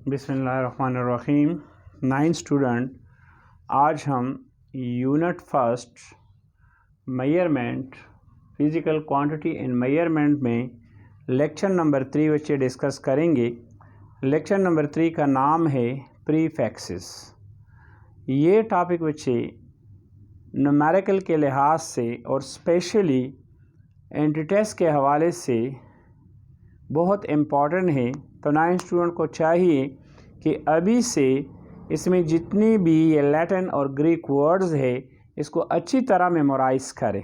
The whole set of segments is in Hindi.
बिस्मिल्लाहिर्रहमानिर्रहीम। 9th स्टूडेंट, आज हम unit first measurement physical quantity and measurement में लेक्चर नंबर 3 बच्चे डिस्कस करेंगे। लेक्चर नंबर 3 का नाम है प्रीफिक्सेस। ये टॉपिक बच्चे न्यूमेरिकल के लिहाज से और स्पेशली एंटिटीज के हवाले से बहुत इम्पॉर्टेंट है। तो 9th स्टूडेंट को चाहिए कि अभी से इसमें जितनी भी ये लैटिन और ग्रीक वर्ड्स है इसको अच्छी तरह मेमोराइज करें।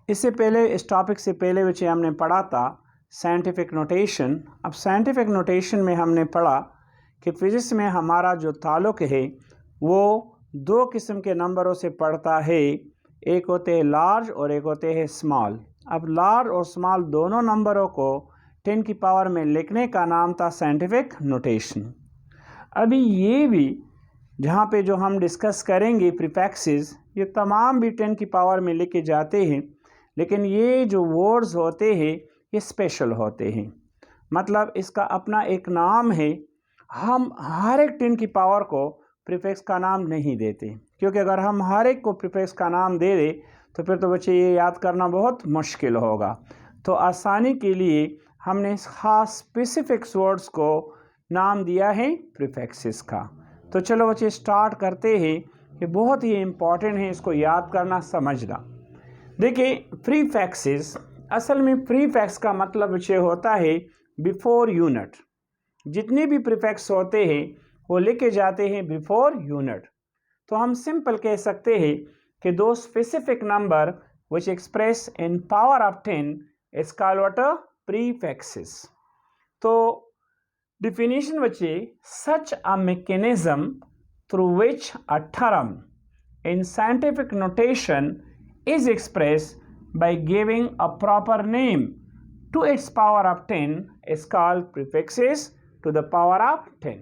इससे पहले इस टॉपिक से पहले बच्चे हमने पढ़ा था साइंटिफिक नोटेशन। अब साइंटिफिक नोटेशन में हमने पढ़ा कि फिज़िक्स में हमारा जो ताल्लुक़ है वो दो किस्म के नंबरों से पड़ता है, एक होते हैं लार्ज और एक होते हैं स्मॉल। अब लार्ज और स्मॉल दोनों नंबरों को 10 की पावर में लिखने का नाम था साइंटिफिक नोटेशन। अभी ये भी जहाँ पे जो हम डिस्कस करेंगे प्रीफिक्सेस, ये तमाम भी 10 की पावर में लिखे जाते हैं, लेकिन ये जो वर्ड्स होते हैं ये स्पेशल होते हैं। मतलब इसका अपना एक नाम है। हम हर एक 10 की पावर को प्रीफिक्स का नाम नहीं देते, क्योंकि अगर हम हर एक को प्रीफिक्स का नाम दे दें तो फिर तो बच्चे ये याद करना बहुत मुश्किल होगा। तो आसानी के लिए हमने ख़ास स्पेसिफिक्स वर्ड्स को नाम दिया है प्रीफिक्सेस का। तो चलो बच्चे स्टार्ट करते हैं। ये बहुत ही इम्पॉर्टेंट है, इसको याद करना समझना। देखिए प्रीफिक्सेस, असल में प्रीफिक्स का मतलब बच्चे होता है बिफोर यूनिट। जितने भी प्रीफिक्स होते हैं वो लिखे जाते हैं बिफोर यूनिट। तो हम सिंपल कह सकते हैं कि दो specific number which express in power of 10 is called what a prefixes. तो definition बच्चे, such a mechanism through which a term in scientific notation is expressed by giving a proper name to its power of 10 is called prefixes to the power of 10.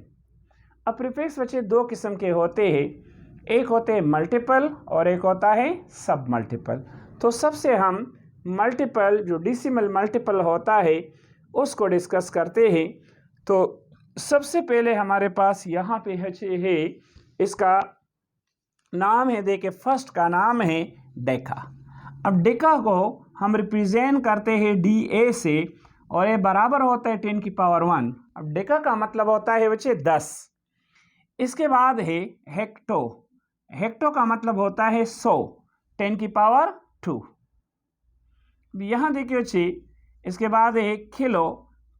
अब प्रीफिक्स बच्चे दो किस्म के होते हैं, एक होते हैं मल्टीपल और एक होता है सब मल्टीपल। तो सबसे हम मल्टीपल, जो डेसिमल मल्टीपल होता है, उसको डिस्कस करते हैं। तो सबसे पहले हमारे पास यहाँ पे है, इसका नाम है, देखिए फर्स्ट का नाम है डेका। अब डेका को हम रिप्रेजेंट करते हैं DA से और ये बराबर होता है 10 की पावर 1। अब डेका का मतलब होता है बच्चे 10। इसके बाद है हेक्टो। हेक्टो का मतलब होता है 100, 10 की पावर 2। यहाँ देखिए बच्चे, इसके बाद है किलो।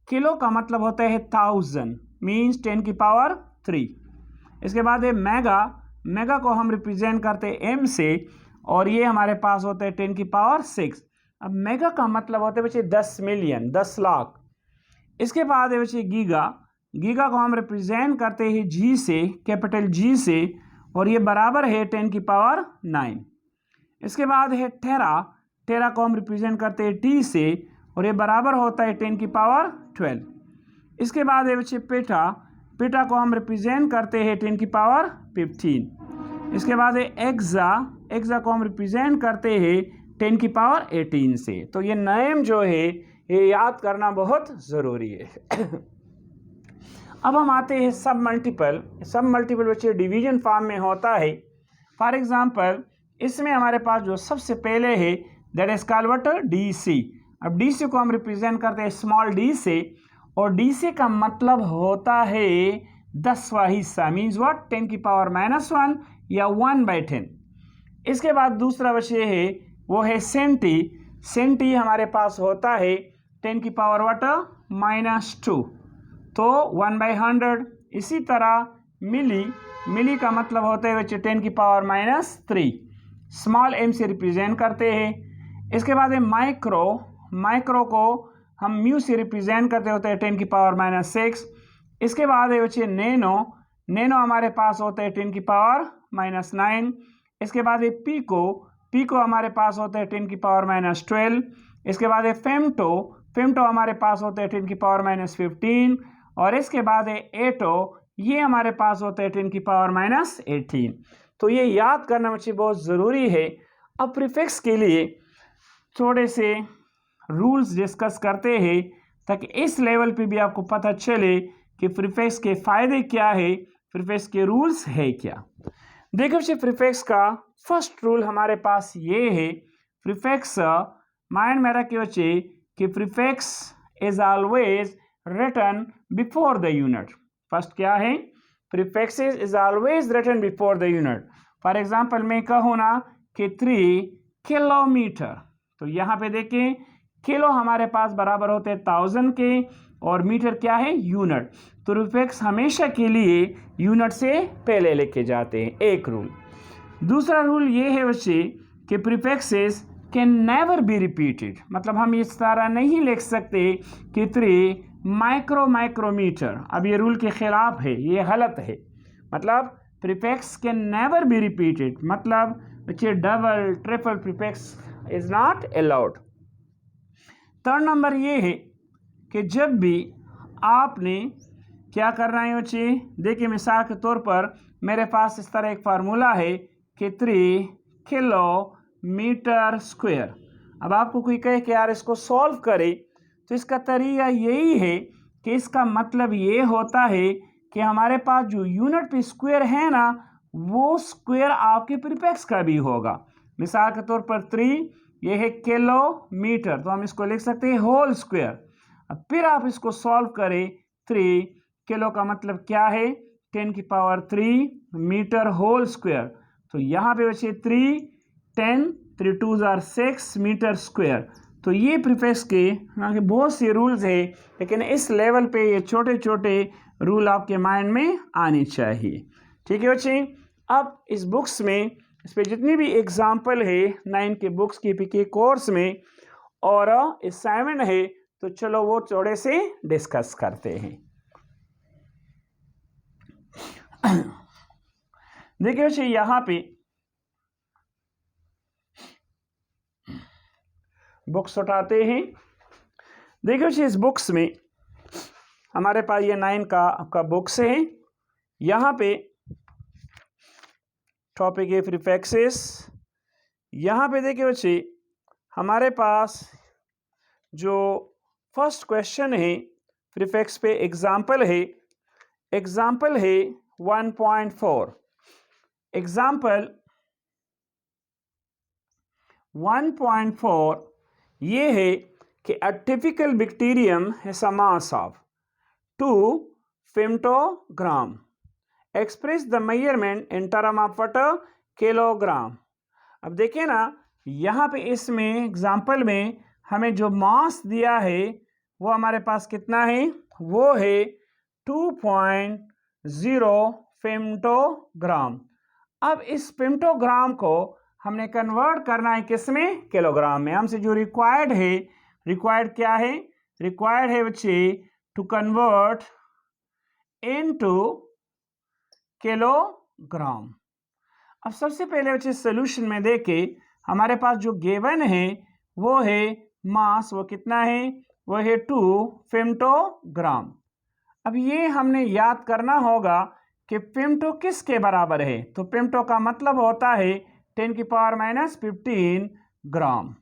किलो का मतलब होता है 1000, मीन्स 10 की पावर 3। इसके बाद है मेगा। मेगा को हम रिप्रेजेंट करते हैं M से और ये हमारे पास होता है 10 की पावर 6। अब मेगा का मतलब होता है बच्चे 10 मिलियन, 10 लाख। इसके बाद है बच्चे गीगा। गीगा को हम रिप्रेजेंट करते हैं G से, कैपिटल G से, और ये बराबर है 10 की पावर 9। इसके बाद है टेरा। टेरा को हम रिप्रेजेंट करते हैं T से और ये बराबर होता है 10 की पावर 12। इसके बाद है बच्चे पेटा। पेटा को हम रिप्रेजेंट करते हैं 10 की पावर 15। इसके बाद है एक्सा। एक्सा को हम रिप्रेजेंट करते हैं 10 की पावर 18 से। तो ये नेम जो है ये याद करना बहुत ज़रूरी है। अब हम आते हैं सब मल्टीपल। सब मल्टीपल बच्चे डिवीजन फॉर्म में होता है। फॉर एग्जांपल, इसमें हमारे पास जो सबसे पहले है that is called what DC। अब DC को हम रिप्रेजेंट करते हैं स्मॉल d से और DC का मतलब होता है 10वां हिस्सा, मीन्स व्हाट 10 की पावर -1 या 1/10। इसके बाद दूसरा बच्चे है वो है सेंटी। सेंटी हमारे पास होता है 10 की पावर व्हाट -2, तो 1/100। इसी तरह मिली। मिली का मतलब होता है बच्चे 10 की पावर -3, स्मॉल m से रिप्रेजेंट करते हैं। इसके बाद है माइक्रो। माइक्रो को हम म्यू से रिप्रेजेंट करते होते हैं 10 की पावर -6। इसके बाद है बच्चे नैनो। नैनो हमारे पास होता है 10 की पावर -9। इसके बाद है पीको। पीको हमारे पास होता है 10 की पावर -12। इसके बाद है फेमटो। फेमटो हमारे पास होता है 10 की पावर -15। और इसके बाद है एटो। ये हमारे पास होता है 10 की पावर -18। तो ये याद करना बच्चे बहुत ज़रूरी है। अब प्रीफिक्स के लिए थोड़े से रूल्स डिस्कस करते हैं ताकि इस लेवल पे भी आपको पता चले कि प्रीफिक्स के फ़ायदे क्या है, प्रीफिक्स के रूल्स है क्या। देखो बच्चे, प्रीफिक्स का फर्स्ट रूल हमारे पास ये है, प्रीफिक्स माइंड में रखे बच्चे कि prefix is always written before the unit. First क्या है, prefix is always written before the unit. For example मैं कहूँ ना कि 3 किलोमीटर, तो यहाँ पे देखें किलो हमारे पास बराबर होते हैं 1000 के, और मीटर क्या है, यूनिट। तो प्रीफिक्स हमेशा के लिए यूनिट से पहले लेके जाते हैं, एक रूल। दूसरा रूल ये है बच्चे कि prefixes can never be repeated, मतलब हम इस तरह नहीं लिख सकते कि 3 माइक्रोमीटर। अब ये रूल के खिलाफ है, ये गलत है। मतलब prefix can never be repeated, मतलब बच्चे double triple prefix is not allowed. Third number ये है कि जब भी आपने क्या करना है बच्चे, देखिए मिसाल के तौर पर मेरे पास इस तरह एक फार्मूला है कि 3 किलोमीटर स्क्वायर। अब आपको कोई कहे कि यार इसको सॉल्व करे, तो इसका तरीका यही है कि इसका मतलब ये होता है कि हमारे पास जो यूनिट पे स्क्वायर है ना, वो स्क्वायर आपके प्रीफिक्स का भी होगा। मिसाल के तौर पर 3 ये है किलोमीटर, तो हम इसको लिख सकते हैं होल स्क्वायर। अब फिर आप इसको सॉल्व करें, 3 किलो का मतलब क्या है, 10 की पावर 3 मीटर होल स्क्वायर। तो यहाँ पे बचे 3 10 3 2 आर 6 मीटर स्क्वायर। तो ये प्रीफिक्स के बहुत से रूल्स है, लेकिन इस लेवल पे ये छोटे छोटे रूल आपके माइंड में आने चाहिए। ठीक है बच्चे, अब इस बुक्स में इस पर जितनी भी एग्जाम्पल है 9 के बुक्स की पीके कोर्स में और असाइनमेंट है, तो चलो वो थोड़े से डिस्कस करते हैं। देखिए बच्चे, यहाँ पे बुक्स उठाते हैं। देखिए बच्चे, इस बुक्स में हमारे पास ये 9 का आपका बुक्स है। यहाँ पे टॉपिक है प्रीफिक्सेस। यहाँ पे देखिए बच्चे, हमारे पास जो फर्स्ट क्वेश्चन है प्रीफिक्स पे एग्जाम्पल है 1.4। एग्जाम्पल 1.4 ये है कि a typical bacterium has a mass of 2 femtogram. Express the measurement in term of what kilogram. अब देखिए ना, यहाँ पे इसमें एग्जाम्पल में हमें जो मास दिया है वो हमारे पास कितना है, वो है 2.0 फेम्टोग्राम। अब इस फेम्टोग्राम को हमने कन्वर्ट करना है किसमें, किलोग्राम में। हमसे जो रिक्वायर्ड है, रिक्वायर्ड क्या है, रिक्वायर्ड है बच्चे टू कन्वर्ट इनटू किलोग्राम। अब सबसे पहले बच्चे सोल्यूशन में देखे हमारे पास जो गिवन है वो है मास, वो कितना है, वो है 2 फेम्टोग्राम। अब ये हमने याद करना होगा कि फेम्टो किसके बराबर है, तो फेम्टो का मतलब होता है 10 की पावर -15 ग्राम।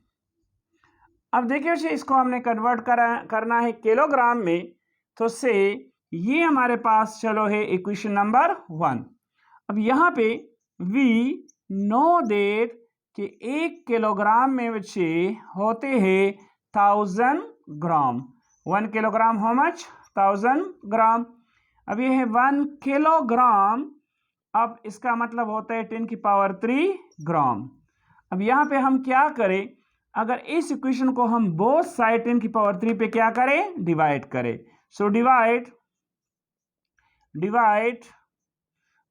अब देखिए बच्चे, इसको हमने कन्वर्ट करना है किलोग्राम में, तो से ये हमारे पास चलो है इक्वेशन नंबर 1। अब यहाँ पे वी नो दैट कि 1 किलोग्राम में बच्चे होते हैं 1000 ग्राम। 1 किलोग्राम हाउ मच, 1000 ग्राम। अब ये है 1 किलोग्राम, अब इसका मतलब होता है 10 की पावर 3 ग्राम। अब यहाँ पे हम क्या करें, अगर इस इक्वेशन को हम बोथ साइड 10 की पावर 3 पे क्या करें, डिवाइड करें। So divide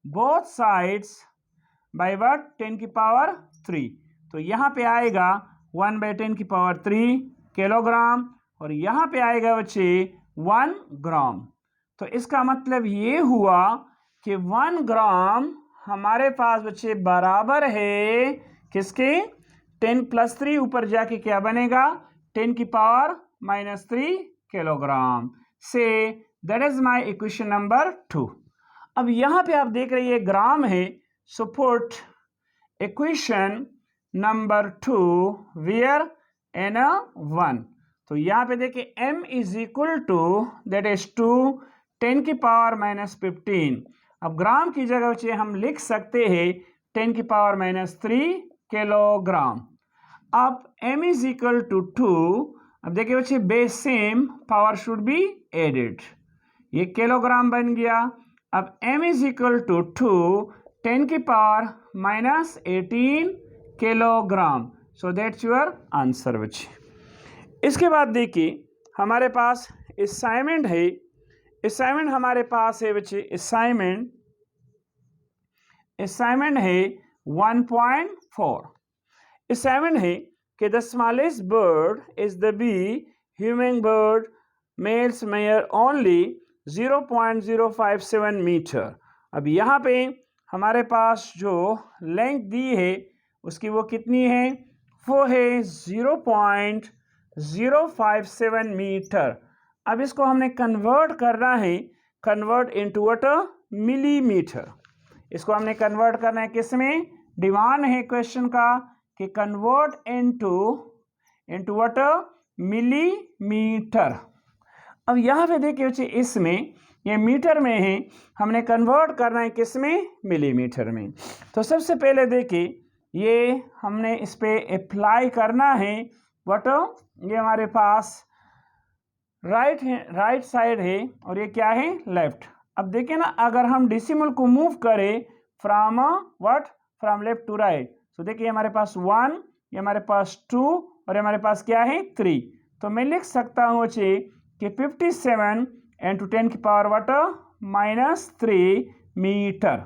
both sides by what, 10 की पावर 3। तो यहाँ पे आएगा 1/10 की पावर 3 किलोग्राम, और यहाँ पे आएगा बच्चे 1 ग्राम। तो इसका मतलब ये हुआ कि 1 ग्राम हमारे पास बच्चे बराबर है किसके, 10 + 3 ऊपर जाके क्या बनेगा, 10 की power -3 kilogram. Say that is my equation number 2। अब यहाँ पे आप देख रहे हैं ग्राम है, so put equation number 2 where n 1। तो यहाँ पे देखिए m is equal to that is 2 10 की पावर -15। अब ग्राम की जगह बच्चे हम लिख सकते हैं 10 की पावर -3 किलोग्राम। अब m इज इक्वल टू 2। अब देखिए बच्चे base same, power should be added, ये किलोग्राम बन गया। अब m इज इक्वल टू 2, 10 की power -18 kilogram. So that's your answer बच्चे। इसके बाद देखिए हमारे पास असाइनमेंट है। असाइनमेंट हमारे पास है बच्चे, असाइनमेंट है 1.4। असाइनमेंट है कि the smallest bird is the bee, human bird, मेल्स मेयर ओनली 0.057 मीटर। अब यहाँ पे हमारे पास जो लेंथ दी है उसकी वो कितनी है, वो है 0.057 मीटर। अब इसको हमने कन्वर्ट करना है, कन्वर्ट इनटू व्हाट, मिलीमीटर। इसको हमने कन्वर्ट करना है किस में, डिमांड है क्वेश्चन का कि कन्वर्ट इनटू व्हाट, मिलीमीटर। अब यहाँ पे देखिए बच्चे इसमें ये मीटर में है, हमने कन्वर्ट करना है किस में, मिलीमीटर में। तो सबसे पहले देखिए ये हमने इस पे अप्लाई करना है व्हाट, ये हमारे पास राइट है, राइट साइड है और ये क्या है, लेफ्ट। अब देखिए ना, अगर हम डेसिमल को मूव करें from what, from left to right, तो देखिए हमारे पास 1, ये हमारे पास 2 और हमारे पास क्या है 3। तो मैं लिख सकता हूँ बच्चे कि 57 इंटू 10 की पावर व्हाट, -3 मीटर।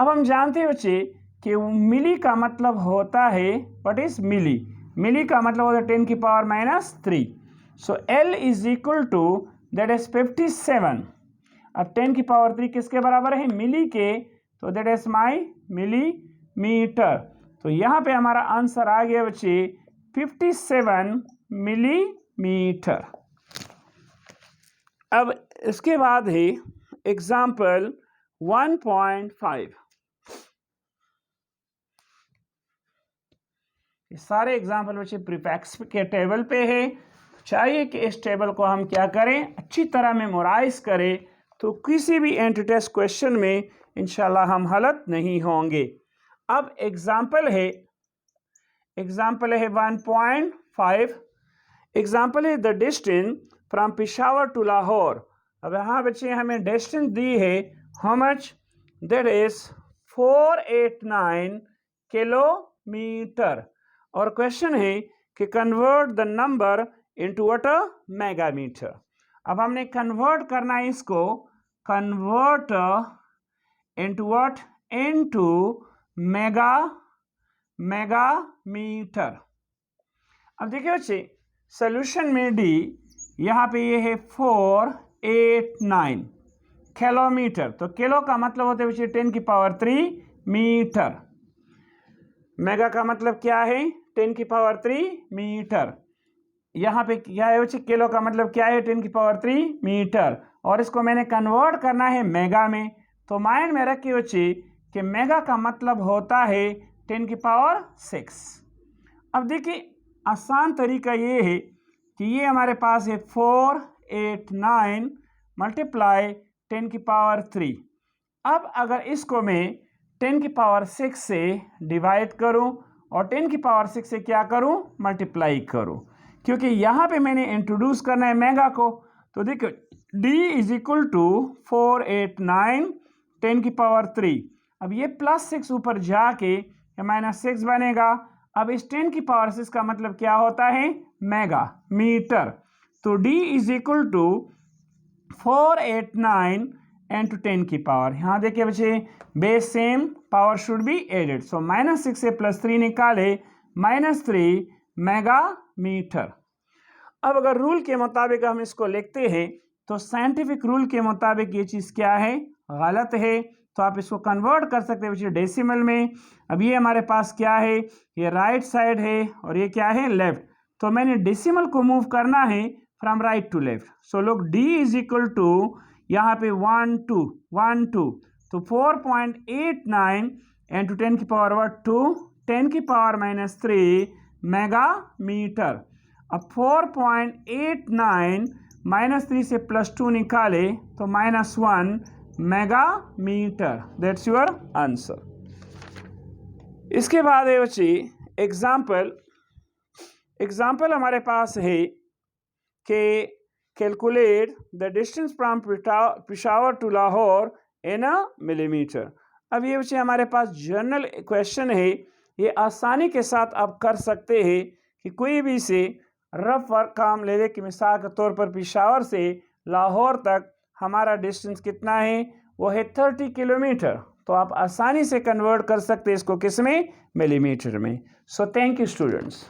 अब हम जानते हैं बच्चे कि मिली का मतलब होता है व्हाट इज मिली, मिली का मतलब होता है 10 की power -3। So L is equal to that is 57। अब 10 की पावर 3 किसके बराबर है, मिली के, तो दैट इज माई मिलीमीटर। तो यहाँ पे हमारा आंसर आ गया बच्चे 57 मिलीमीटर। अब इसके बाद है एग्जाम्पल 1.5। सारे एग्जाम्पल बच्चे प्रीफिक्स के टेबल पे है। चाहिए कि इस टेबल को हम क्या करें, अच्छी तरह मेमोराइज करें, तो किसी भी एंट्री टेस्ट क्वेश्चन में इंशाल्लाह हम हलत नहीं होंगे। अब एग्जाम्पल है 1.5। एग्जाम्पल है the distance from Peshawar to Lahore. अब यहाँ बच्चे हमें डिस्टेंस दी है, how much, that is 489 kilometre. और क्वेश्चन है कि convert the number into what, megametre. अब हमने कन्वर्ट करना है इसको, convert into what, into megametre. अब देखिए बच्चे सॉल्यूशन में डी, यहाँ पे ये है 489 किलोमीटर। तो किलो का मतलब होता है बच्चे 10 की पावर 3 मीटर। मेगा का मतलब क्या है, 10 की पावर 3 मीटर। यहाँ पे क्या है बच्चे, किलो का मतलब क्या है, 10 की पावर 3 मीटर। और इसको मैंने कन्वर्ट करना है मेगा में। तो माइंड में रखिए बच्चे कि मेगा का मतलब होता है 10 की पावर 6। अब देखिए आसान तरीका ये है कि ये हमारे पास है 489 मल्टीप्लाई 10 की पावर 3। अब अगर इसको मैं 10 की पावर 6 से डिवाइड करूं और 10 की पावर 6 से क्या करूं, मल्टीप्लाई करूं, क्योंकि यहाँ पे मैंने इंट्रोड्यूस करना है मेगा को। तो देखो d इज इक्वल टू 489 10 की पावर 3। अब ये +6 ऊपर जाके -6 बनेगा। अब इस 10 की पावर 6 का मतलब क्या होता है, मेगा मीटर। तो d is equal to 489 into 10 की पावर, यहाँ देखिए बच्चे base same, power should be added. So -6 से +3 निकाले, -3 मेगा मीटर। अब अगर रूल के मुताबिक हम इसको लिखते हैं तो साइंटिफिक रूल के मुताबिक ये चीज़ क्या है, गलत है। तो आप इसको कन्वर्ट कर सकते हैं बच्चे डेसिमल में। अब ये हमारे पास क्या है, ये राइट साइड है और ये क्या है, लेफ्ट। तो मैंने डेसिमल को मूव करना है फ्रॉम राइट टू लेफ्ट। सो लोग d इज इक्वल टू यहाँ पे 1 2 तो 4.89 इंटू 10 की पावर 2, 10 की पावर -3 मेगा मीटर। अब 4.89 -3 से +2 निकाले तो -1 मेगामीटर। That's your answer. इसके बाद है बच्चे एग्जाम्पल हमारे पास है कि calculate the distance from Peshawar to Lahore in a millimeter. अब ये बच्चे हमारे पास जनरल क्वेश्चन है, ये आसानी के साथ आप कर सकते हैं कि कोई भी से रफ वर्क काम ले ले कि मिसाल के तौर पर पेशावर से लाहौर तक हमारा डिस्टेंस कितना है, वो है 30 किलोमीटर। तो आप आसानी से कन्वर्ट कर सकते हैं इसको किस में, मिलीमीटर में। So thank you students.